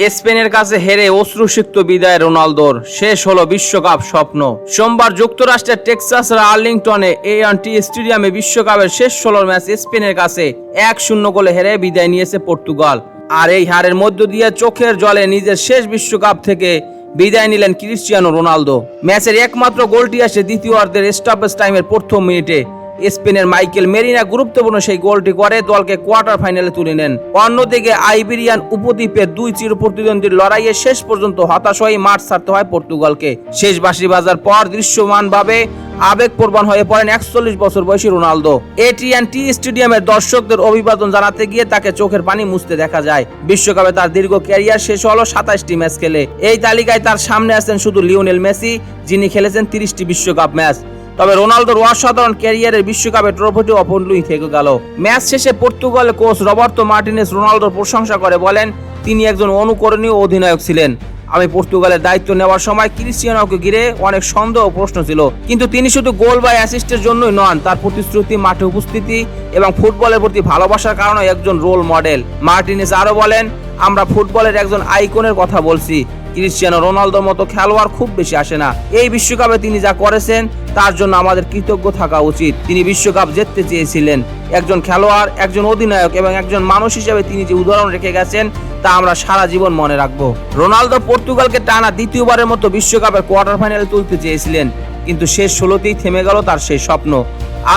স্পেনের কাছে হেরে অশ্রুসিক্ত বিদায় রোনালদোর, শেষ হলো বিশ্বকাপ স্বপ্ন। সোমবার যুক্তরাষ্ট্রের টেক্সাসের আর্লিংটনে A&T স্টেডিয়ামে বিশ্বকাপের শেষ 16 ম্যাচ স্পেনের কাছে 1-0 গোলে হেরে বিদায় নিয়েছে পর্তুগাল। আর এই হারের মধ্য দিয়ে চোখের জলে নিজের শেষ বিশ্বকাপ থেকে বিদায় নিলেন ক্রিস্টিয়ানো রোনালদো। ম্যাচের একমাত্র গোলটি আসে দ্বিতীয়ার্ধের স্টপেজ টাইমের প্রথম মিনিটে। স্পেনের মাইকেল মেরিনা গুরুত্বপূর্ণ সেই গোলটি করে দলকে কোয়ার্টার ফাইনালে তুলে নেন। অন্যদিকে আইবেরিয়ান উপদ্বীপের দুই চিরপ্রতিদ্বন্দ্বীর লড়াইয়ে শেষ পর্যন্ত হতাশ হয়ে মাঠ ছাড়তে হয় পর্তুগালকে। শেষ বাঁশি বাজার পর দৃশ্যমানভাবে আবেগপ্রবণ হয়ে পড়েন 41 বছর বয়সী রোনালদো। A&T স্টেডিয়ামের দর্শকদের অভিবাদন জানাতে গিয়ে তাকে চোখের পানি মুছতে দেখা যায়। বিশ্বকাপে তার দীর্ঘ ক্যারিয়ার শেষ হলো 27টি ম্যাচ খেলে। এই তালিকায় তার সামনে আছেন শুধু লিওনেল মেসি, যিনি খেলেছেন 30টি বিশ্বকাপ ম্যাচ। তবে রোনালদোর অসাধারণ ক্যারিয়ারের বিশ্বকাপে ট্রফিটি অপূর্ণই থেকে গেল। ম্যাচ শেষে পর্তুগালের কোচ রবার্তো মার্টিনেজ রোনালদোর প্রশংসা করে বলেন, তিনি একজন অনুকরণীয় অধিনায়ক ছিলেন। আমি পর্তুগালের দায়িত্ব নেওয়ার সময় ক্রিস্টিয়ানোকে ঘিরে অনেক সন্দেহ ও প্রশ্ন ছিল, কিন্তু তিনি শুধু গোল বা অ্যাসিস্টের জন্যই নন, তার প্রতিশ্রুতি, মাঠে উপস্থিতি এবং ফুটবলের প্রতি ভালোবাসার কারণে একজন রোল মডেল। মার্টিনেজ আরো বলেন, আমরা ফুটবলের একজন আইকনের কথা বলছি। ক্রিস্টিয়ানো রোনালদোর মতো খেলোয়াড় খুব বেশি আসে না। এই বিশ্বকাপে তিনি যা করেছেন তার জন্য আমাদের কৃতজ্ঞ থাকা উচিত। তিনি বিশ্বকাপ জিততে চেয়েছিলেন। একজন খেলোয়াড়, একজন অধিনায়ক এবং একজন মানুষ হিসেবে তিনি যে উদাহরণ রেখে গেছেন তা আমরা সারা জীবন মনে রাখবো। রোনালদো পর্তুগালকে টানা দ্বিতীয়বারের মতো বিশ্বকাপের কোয়ার্টার ফাইনালে তুলতে চেয়েছিলেন, কিন্তু শেষ 16তেই থেমে গেল তার সেই স্বপ্ন।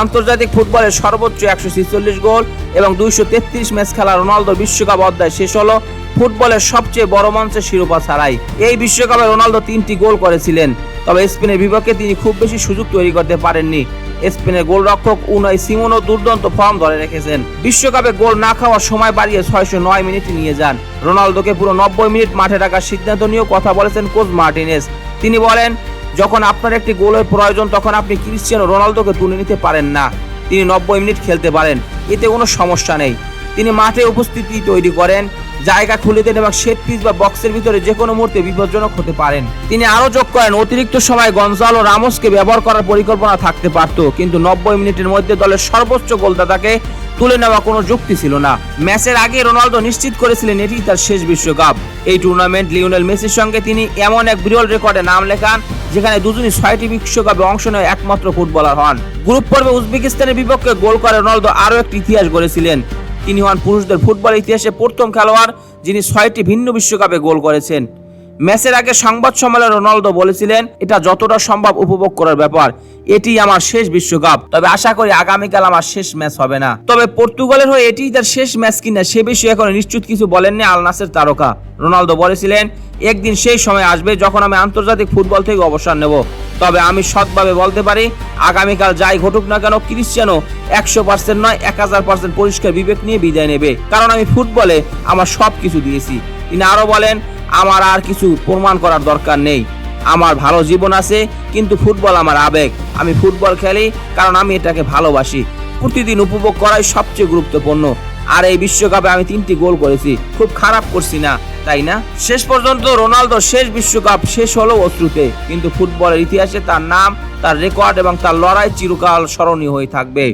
আন্তর্জাতিক ফুটবলের সর্বোচ্চ 146 গোল এবং 233 ম্যাচ খেলা রোনালদোর বিশ্বকাপ অধ্যায় শেষ হলো ফুটবলের সবচেয়ে বড় মঞ্চের শিরোপা ছাড়াই। এই বিশ্বকাপে রোনালদো 3টি গোল করেছিলেন, তবে স্পেনের বিপক্ষে তিনি খুব বেশি সুযোগ তৈরি করতে পারেননি। স্পেনের গোলরক্ষক উনাই সিমোনও দুর্দান্ত ফর্ম ধরে রেখেছেন। বিশ্বকাপে গোল না খাওয়ার সময় বাড়িয়ে 609 মিনিটে নিয়ে যান। রোনালদোকে পুরো 90 মিনিট মাঠে রাখার সিদ্ধান্ত নিয়েও কথা বলেছেন কোচ মার্টিনেজ। তিনি বলেন, যখন আপনার একটি গোলের প্রয়োজন তখন আপনি ক্রিস্টিয়ানো রোনালদোকে তুলে নিতে পারেন না। তিনি 90 মিনিট খেলতে পারেন, এতে কোনো সমস্যা নেই। তিনি মাঠে উপস্থিতি তৈরি করেন, জায়গা খুলে দেন এবং সেট পিস বা বক্সের ভিতরে যে কোনো মুহূর্তে বিপজ্জনক হতে পারেন। তিনি আরো যোগ করেন, অতিরিক্ত সময় গনজালো রামোসকে ব্যবহার করার পরিকল্পনা থাকতে পারত, কিন্তু 90 মিনিটের মধ্যে দলের সর্বোচ্চ গোলদাতাকে তুলে নেওয়া কোনো যুক্তি ছিল না। ম্যাচের আগে রোনালদো নিশ্চিত করেছিলেন এটি তার শেষ বিশ্বকাপ। এই টুর্নামেন্ট লিওনেল মেসির সঙ্গে তিনি এমন এক বিরল রেকর্ডে নাম লেখান, যেখানে দুজনই 6টি বিশ্বকাপে অংশ নেওয়া একমাত্র ফুটবলার হন। গ্রুপ পর্বে উজবেকিস্তানের বিপক্ষে গোল করে রোনালদো আরও একটি ইতিহাস গড়েছিলেন। তিনি হন পুরুষদের ফুটবল ইতিহাসে প্রথম খেলোয়াড় যিনি 6টি ভিন্ন বিশ্বকাপে গোল করেছেন। ম্যাচের আগে সংবাদ সম্মেলনে রোনালদো বলেছিলেন, এটা যতটা সম্ভব উপভোগ করার ব্যাপার। এটি আমার শেষ বিশ্বকাপ, তবে আশা করি আগামীকাল আমার শেষ ম্যাচ হবে না। তবে পর্তুগালের হয়ে এটি তার শেষ ম্যাচ কিনা সে বিষয়ে এখনো নিশ্চিত কিছু বলেননি আল নাসের তারকা। রোনালদো বলেছিলেন, একদিন সেই সময় আসবে যখন আমি আন্তর্জাতিক ফুটবল থেকে অবসর নেব। তবে আমি সৎভাবে বলতে পারি, আগামীকাল যাই ঘটুক না কেন ক্রিস্টিয়ানো 100% নয় 1000% পরিষ্কার বিবেক নিয়ে বিদায় নেবে, কারণ আমি ফুটবলে আমার সব কিছু দিয়েছি। তিনি আরো বলেন, আমার আর কিছু প্রমাণ করার দরকার নেই। আমার ভালো জীবন আছে, কিন্তু ফুটবল আমার আবেগ। আমি ফুটবল খেলি কারণ আমি এটাকে ভালোবাসি। প্রতিদিন উপভোগ করাই সবচেয়ে গুরুত্বপূর্ণ। আর এই বিশ্বকাপে আমি 3টি গোল করেছি, খুব খারাপ করছি না, তাই না? শেষ পর্যন্ত রোনালদোর শেষ বিশ্বকাপ শেষ হলো অশ্রুতে, কিন্তু ফুটবলের ইতিহাসে তার নাম, তার রেকর্ড এবং তার লড়াই চিরকাল স্মরণীয় হয়ে থাকবে।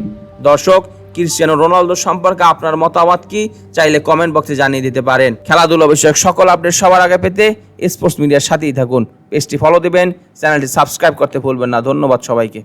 দর্শক, ক্রিস্টিয়ানো রোনালদো সম্পর্কে আপনার মতামত কি? চাইলে কমেন্ট বক্সে জানিয়ে দিতে পারেন। খেলাধুলা বিষয়ক সকল আপডেট সবার আগে পেতে স্পোর্টস মিডিয়ার সাথেই থাকুন। পেজটি ফলো দিবেন, চ্যানেলটি সাবস্ক্রাইব করতে ভুলবেন না। ধন্যবাদ সবাইকে।